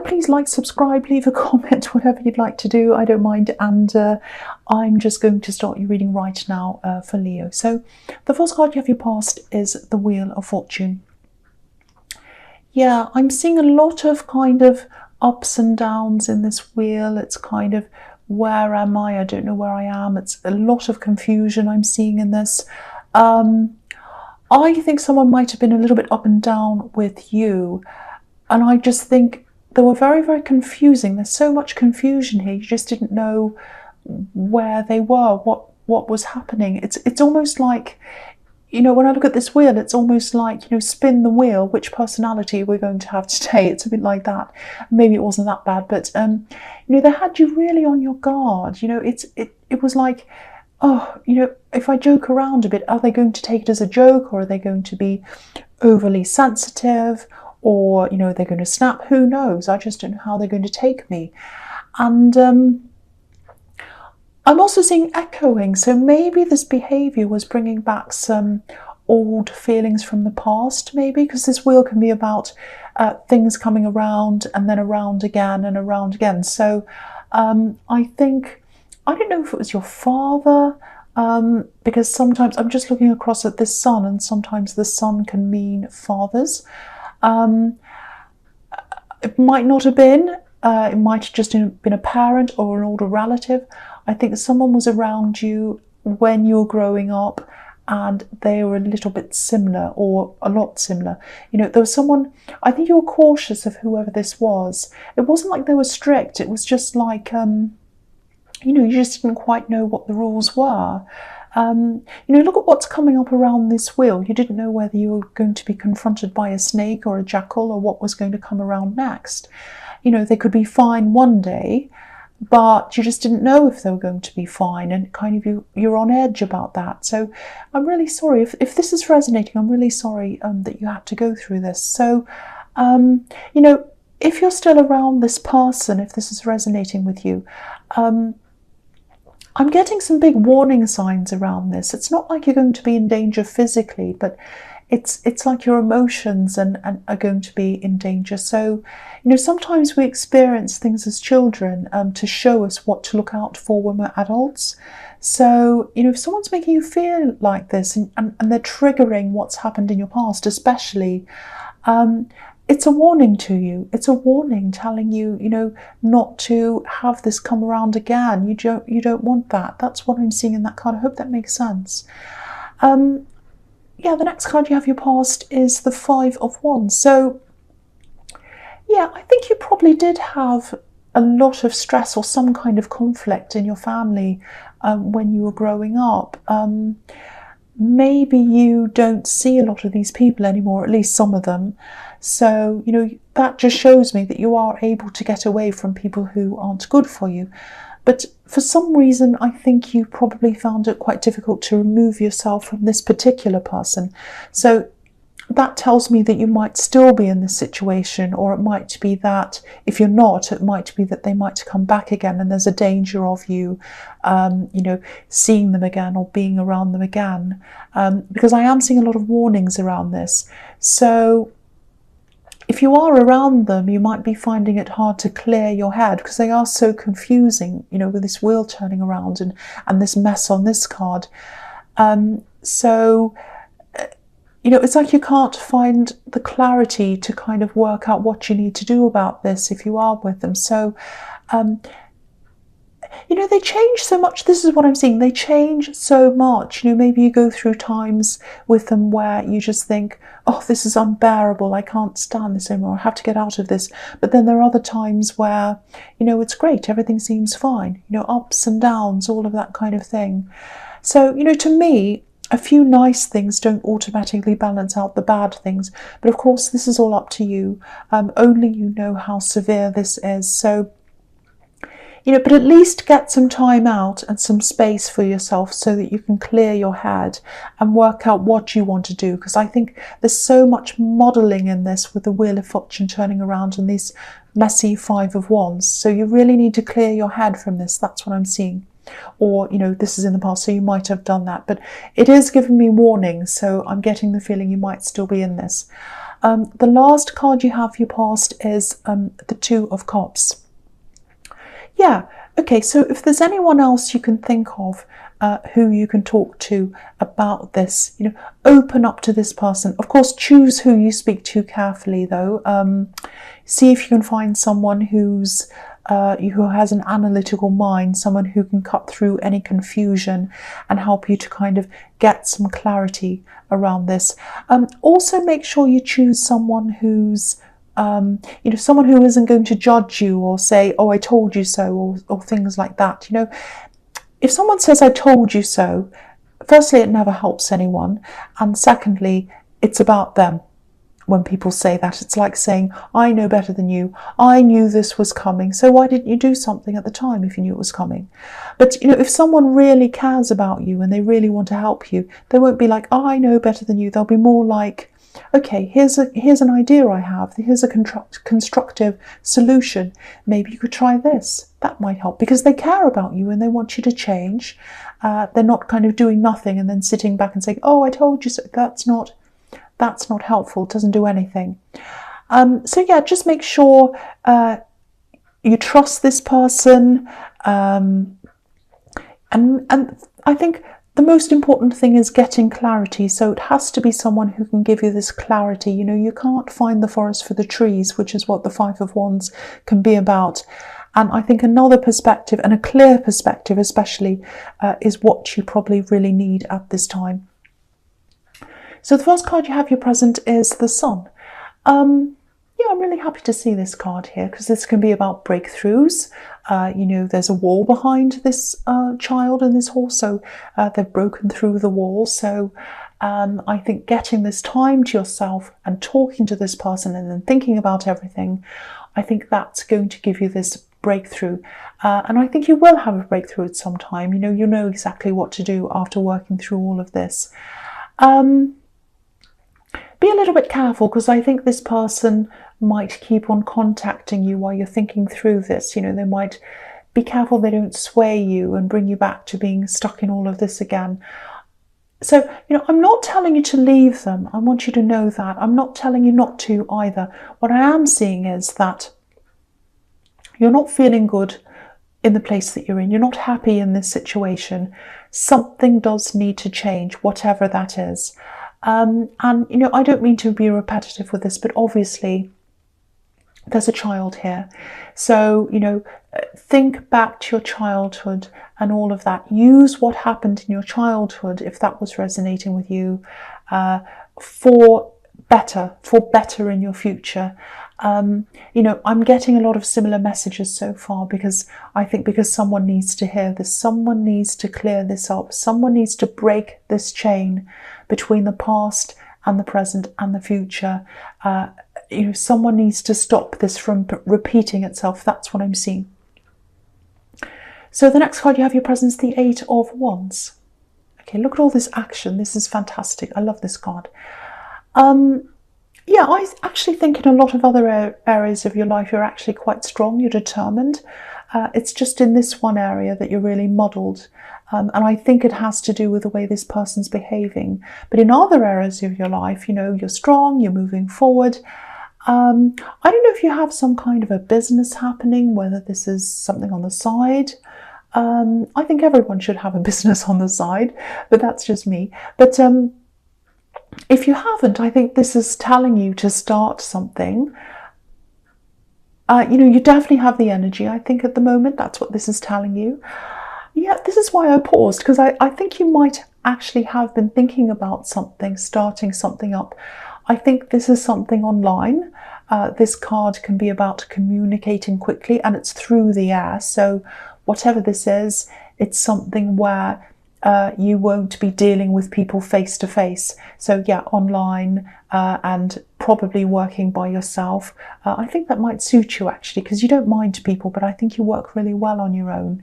please like, subscribe, leave a comment, whatever you'd like to do. I don't mind. And I'm just going to start your reading right now for Leo. So the first card you have your past is the Wheel of Fortune. Yeah, I'm seeing a lot of kind of ups and downs in this wheel. It's kind of, where am I? I don't know where I am. It's a lot of confusion I'm seeing in this. I think someone might have been a little bit up and down with you. And I just think they were very, very confusing. There's so much confusion here. You just didn't know where they were, what was happening. It's almost like, you know, when I look at this wheel, it's almost like, you know, spin the wheel, which personality we're going to have today. It's a bit like that. Maybe it wasn't that bad, but, you know, they had you really on your guard. You know, it was like, oh, you know, if I joke around a bit, are they going to take it as a joke, or are they going to be overly sensitive, or, you know, they're going to snap? Who knows? I just don't know how they're going to take me. And I'm also seeing echoing, so maybe this behaviour was bringing back some old feelings from the past, maybe, because this wheel can be about things coming around and then around again and around again. So I think, I don't know if it was your father, because sometimes I'm just looking across at this sun, and sometimes the sun can mean fathers. It might not have been, it might have just been a parent or an older relative. I think someone was around you when you were growing up and they were a little bit similar, or a lot similar. You know, there was someone, I think you were cautious of whoever this was. It wasn't like they were strict. It was just like, you know, you just didn't quite know what the rules were. You know, look at what's coming up around this wheel. You didn't know whether you were going to be confronted by a snake or a jackal, or what was going to come around next. You know, they could be fine one day, but you just didn't know if they were going to be fine, and kind of you're on edge about that. So I'm really sorry if this is resonating. I'm really sorry that you had to go through this. So you know, if you're still around this person, if this is resonating with you, I'm getting some big warning signs around this. It's not like you're going to be in danger physically, but it's like your emotions and are going to be in danger. So, you know, sometimes we experience things as children to show us what to look out for when we're adults. So, you know, if someone's making you feel like this and they're triggering what's happened in your past, especially, it's a warning to you. It's a warning telling you, you know, not to have this come around again. You don't want that. That's what I'm seeing in that card. I hope that makes sense. Yeah, the next card you have your past is the Five of Wands. So, yeah, I think you probably did have a lot of stress or some kind of conflict in your family when you were growing up. Maybe you don't see a lot of these people anymore, at least some of them. So, you know, that just shows me that you are able to get away from people who aren't good for you. But for some reason, I think you probably found it quite difficult to remove yourself from this particular person. So that tells me that you might still be in this situation, or it might be that if you're not, it might be that they might come back again, and there's a danger of you, you know, seeing them again or being around them again, because I am seeing a lot of warnings around this. So if you are around them, you might be finding it hard to clear your head, because they are so confusing, you know, with this wheel turning around and this mess on this card. So, you know, it's like you can't find the clarity to kind of work out what you need to do about this if you are with them. So, you know, they change so much. This is what I'm seeing. They change so much. You know, maybe you go through times with them where you just think, oh, this is unbearable. I can't stand this anymore. I have to get out of this. But then there are other times where, you know, it's great. Everything seems fine. You know, ups and downs, all of that kind of thing. So, you know, to me, a few nice things don't automatically balance out the bad things. But of course, this is all up to you. Only you know how severe this is. So, you know, but at least get some time out and some space for yourself so that you can clear your head and work out what you want to do. Because I think there's so much modelling in this with the Wheel of Fortune turning around and these messy Five of Wands. So you really need to clear your head from this. That's what I'm seeing. Or, you know, this is in the past, so you might have done that. But it is giving me warnings, so I'm getting the feeling you might still be in this. The last card you have for your past is the Two of Cups. Yeah, okay, so if there's anyone else you can think of who you can talk to about this, you know, open up to this person. Of course, choose who you speak to carefully, though. See if you can find someone who has an analytical mind, someone who can cut through any confusion and help you to kind of get some clarity around this. Also, make sure you choose someone who's you know, someone who isn't going to judge you or say, "Oh, I told you so," or things like that. You know, if someone says, "I told you so," firstly, it never helps anyone, and secondly, it's about them. When people say that, it's like saying, "I know better than you. I knew this was coming, so why didn't you do something at the time if you knew it was coming?" But you know, if someone really cares about you and they really want to help you, they won't be like, "Oh, I know better than you." They'll be more like, "Okay, here's an idea I have. Here's a constructive solution. Maybe you could try this. That might help," because they care about you and they want you to change. They're not kind of doing nothing and then sitting back and saying, "Oh, I told you so." That's not helpful. It doesn't do anything. So yeah, just make sure you trust this person. And I think the most important thing is getting clarity. So it has to be someone who can give you this clarity. You know, you can't find the forest for the trees, which is what the Five of Wands can be about. And I think another perspective, and a clear perspective especially, is what you probably really need at this time. So the first card you have your present is the Sun. Yeah, I'm really happy to see this card here because this can be about breakthroughs. You know, there's a wall behind this child and this horse, so they've broken through the wall. So I think getting this time to yourself and talking to this person and then thinking about everything, I think that's going to give you this breakthrough. And I think you will have a breakthrough at some time. You know exactly what to do after working through all of this. Be a little bit careful because I think this person might keep on contacting you while you're thinking through this. You know, they might be careful they don't sway you and bring you back to being stuck in all of this again. So, you know, I'm not telling you to leave them. I want you to know that. I'm not telling you not to either. What I am seeing is that you're not feeling good in the place that you're in. You're not happy in this situation. Something does need to change, whatever that is. And, you know, I don't mean to be repetitive with this, but obviously there's a child here. So, you know, think back to your childhood and all of that. Use what happened in your childhood, if that was resonating with you, for better in your future. You know, I'm getting a lot of similar messages so far because someone needs to hear this. Someone needs to clear this up. Someone needs to break this chain between the past and the present and the future. You know, someone needs to stop this from repeating itself. That's what I'm seeing. So the next card you have your presence, the Eight of Wands. Okay, look at all this action. This is fantastic. I love this card. Yeah, I actually think in a lot of other areas of your life, you're actually quite strong. You're determined. It's just in this one area that you're really muddled. And I think it has to do with the way this person's behaving. But in other areas of your life, you know, you're strong, you're moving forward. I don't know if you have some kind of a business happening, whether this is something on the side. I think everyone should have a business on the side, but that's just me. But if you haven't, I think this is telling you to start something. You know, you definitely have the energy, I think, at the moment. That's what this is telling you. Yeah, this is why I paused, because I think you might actually have been thinking about something, starting something up. I think this is something online. This card can be about communicating quickly, and it's through the air. So whatever this is, it's something where you won't be dealing with people face to face. So yeah, online and probably working by yourself. I think that might suit you actually, because you don't mind people, but I think you work really well on your own.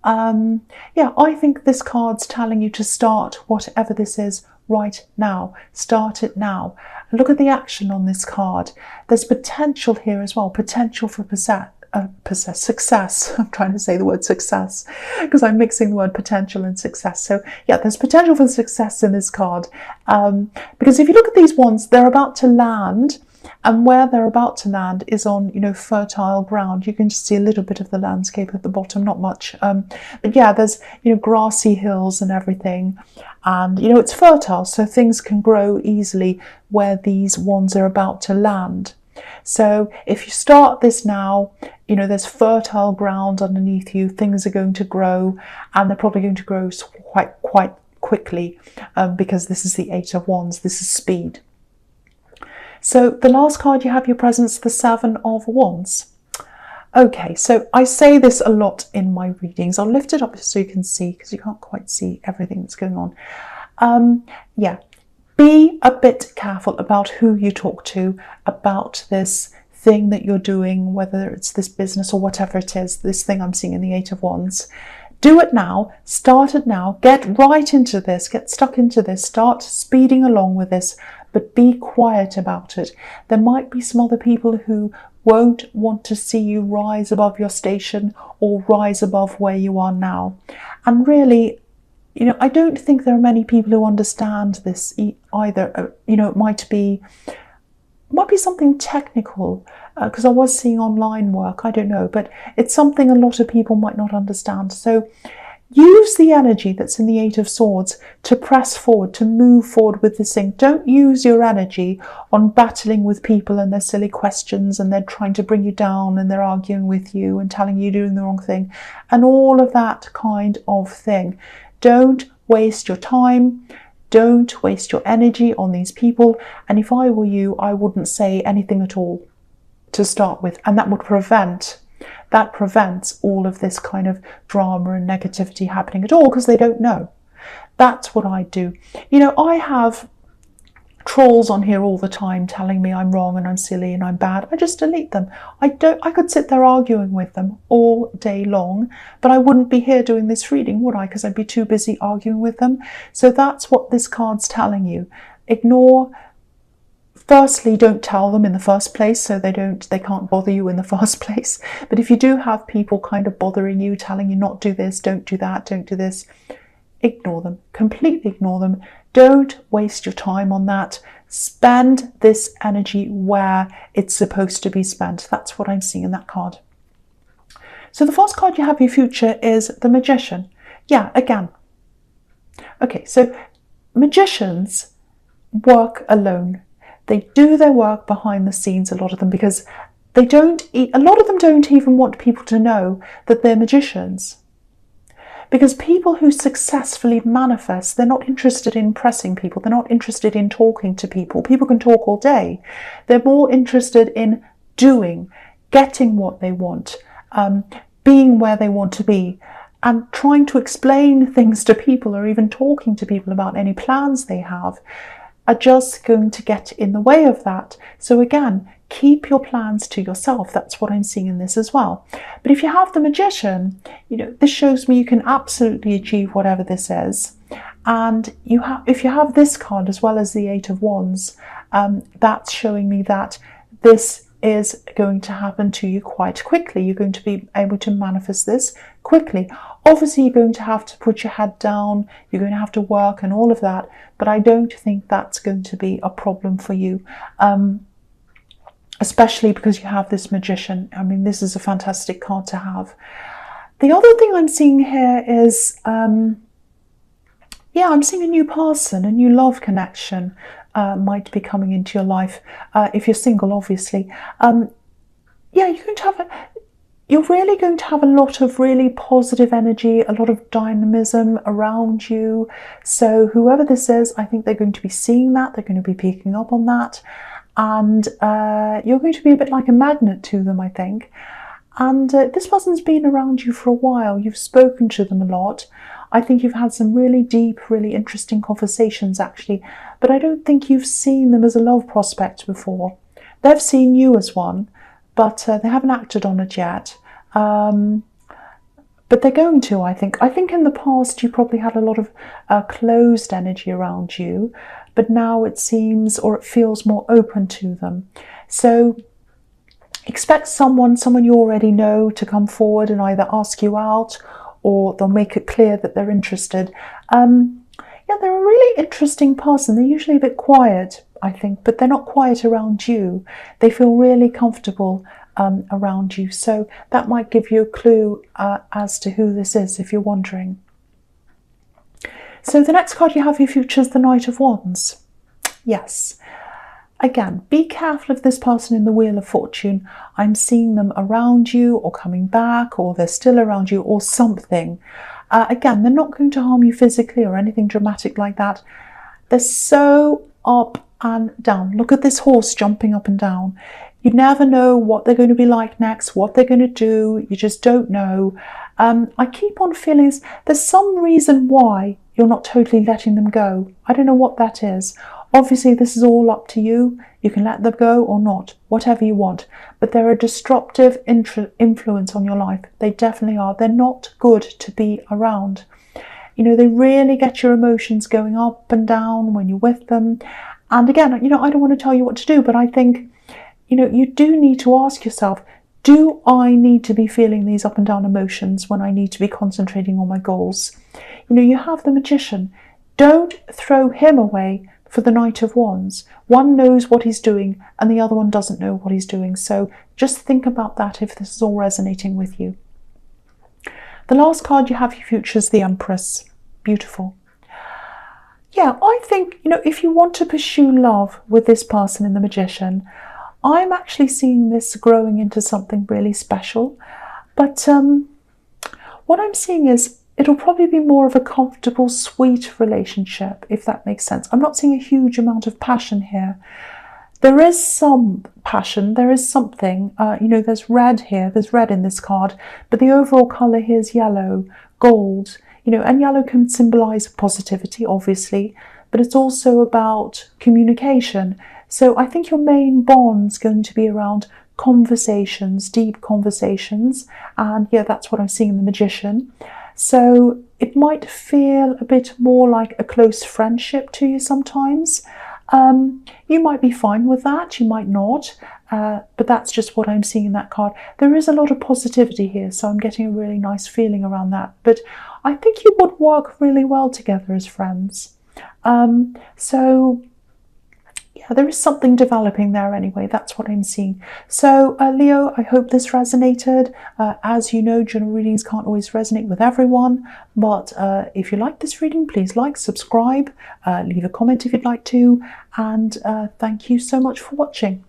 Yeah, I think this card's telling you to start whatever this is right now. Start it now. Look at the action on this card. There's potential here as well, potential for success. I'm trying to say the word success because I'm mixing the word potential and success. So yeah, there's potential for success in this card, because if you look at these ones, they're about to land, and where they're about to land is on, you know, fertile ground. You can just see a little bit of the landscape at the bottom, not much, but yeah, there's, you know, grassy hills and everything, and you know, it's fertile, so things can grow easily where these ones are about to land. So if you start this now, you know, there's fertile ground underneath you, things are going to grow, and they're probably going to grow quite quickly, because this is the Eight of Wands, this is speed. So the last card you have your presence, the Seven of Wands. Okay, so I say this a lot in my readings. I'll lift it up so you can see, because you can't quite see everything that's going on. Yeah, be a bit careful about who you talk to about this thing that you're doing, whether it's this business or whatever it is, this thing I'm seeing in the Eight of Wands. Do it now, start it now, get right into this, get stuck into this, start speeding along with this, but be quiet about it. There might be some other people who won't want to see you rise above your station or rise above where you are now. And really, you know, I don't think there are many people who understand this either. You know, it might be something technical, because I was seeing online work, I don't know, but it's something a lot of people might not understand. So use the energy that's in the Eight of Swords to press forward, to move forward with this thing. Don't use your energy on battling with people and their silly questions, and they're trying to bring you down, and they're arguing with you and telling you you're doing the wrong thing, and all of that kind of thing. Don't waste your time. Don't waste your energy on these people. And if I were you, I wouldn't say anything at all to start with. And that prevents all of this kind of drama and negativity happening at all, because they don't know. That's what I do. You know, I have trolls on here all the time telling me I'm wrong and I'm silly and I'm bad. I just delete them. I could sit there arguing with them all day long, but I wouldn't be here doing this reading, would I? Because I'd be too busy arguing with them. So that's what this card's telling you. Ignore. Firstly, don't tell them in the first place, so they can't bother you in the first place. But if you do have people kind of bothering you, telling you not do this, don't do that, don't do this, ignore them, completely ignore them. Don't waste your time on that. Spend this energy where it's supposed to be spent. That's what I'm seeing in that card. So the first card you have your future is the Magician. Yeah, again. Okay, so magicians work alone. They do their work behind the scenes, a lot of them, because a lot of them don't even want people to know that they're magicians. Because people who successfully manifest, they're not interested in impressing people. They're not interested in talking to people. People can talk all day. They're more interested in doing, getting what they want, being where they want to be, and trying to explain things to people, or even talking to people about any plans they have, are just going to get in the way of that. So again, keep your plans to yourself. That's what I'm seeing in this as well. But if you have the Magician, you know, this shows me you can absolutely achieve whatever this is. And if you have this card as well as the Eight of Wands, that's showing me that this is going to happen to you quite quickly. You're going to be able to manifest this quickly. Obviously, you're going to have to put your head down, you're going to have to work and all of that, but I don't think that's going to be a problem for you, especially because you have this Magician. I mean, this is a fantastic card to have. The other thing I'm seeing here is, yeah, I'm seeing a new person, a new love connection might be coming into your life, if you're single, obviously. Yeah, you're really going to have a lot of really positive energy, a lot of dynamism around you. So whoever this is, I think they're going to be seeing that, they're going to be picking up on that, and you're going to be a bit like a magnet to them, I think. And this person's been around you for a while. You've spoken to them a lot. I think you've had some really deep, really interesting conversations, actually, but I don't think you've seen them as a love prospect before. They've seen you as one, but they haven't acted on it yet. But they're going to, I think. I think in the past you probably had a lot of closed energy around you, but now it seems, or it feels more open to them. So Expect someone you already know to come forward and either ask you out or they'll make it clear that they're interested. Yeah, they're a really interesting person. They're usually a bit quiet, I think, but they're not quiet around you. They feel really comfortable around you. So that might give you a clue as to who this is if you're wondering. So the next card you have for your future is the Knight of Wands. Yes. Again, be careful of this person in the Wheel of Fortune. I'm seeing them around you or coming back, or they're still around you or something. Again, they're not going to harm you physically or anything dramatic like that. They're so up and down. Look at this horse jumping up and down. You never know what they're going to be like next, what they're going to do. You just don't know. I keep on feeling there's some reason why you're not totally letting them go. I don't know what that is. Obviously, this is all up to you. You can let them go or not, whatever you want. But they're a disruptive influence on your life. They definitely are. They're not good to be around. You know, they really get your emotions going up and down when you're with them. And again, you know, I don't want to tell you what to do, but I think, you know, you do need to ask yourself, do I need to be feeling these up and down emotions when I need to be concentrating on my goals? You know, you have the Magician. Don't throw him away for the Knight of Wands. One knows what he's doing and the other one doesn't know what he's doing. So just think about that if this is all resonating with you. The last card you have for your future is the Empress. Beautiful. Yeah, I think, you know, if you want to pursue love with this person in the Magician, I'm actually seeing this growing into something really special. But what I'm seeing is it'll probably be more of a comfortable, sweet relationship, if that makes sense. I'm not seeing a huge amount of passion here. There is some passion, there is something, you know, there's red here, there's red in this card, but the overall colour here is yellow, gold, you know, and yellow can symbolise positivity, obviously, but it's also about communication. So I think your main bond's going to be around conversations, deep conversations, and yeah, that's what I'm seeing in the Magician. So it might feel a bit more like a close friendship to you sometimes. You might be fine with that, you might not, but that's just what I'm seeing in that card. There is a lot of positivity here, so I'm getting a really nice feeling around that. But I think you would work really well together as friends. So yeah, there is something developing there anyway. That's what I'm seeing. So Leo, I hope this resonated. As you know, general readings can't always resonate with everyone, but if you like this reading, please like, subscribe, leave a comment if you'd like to, and thank you so much for watching.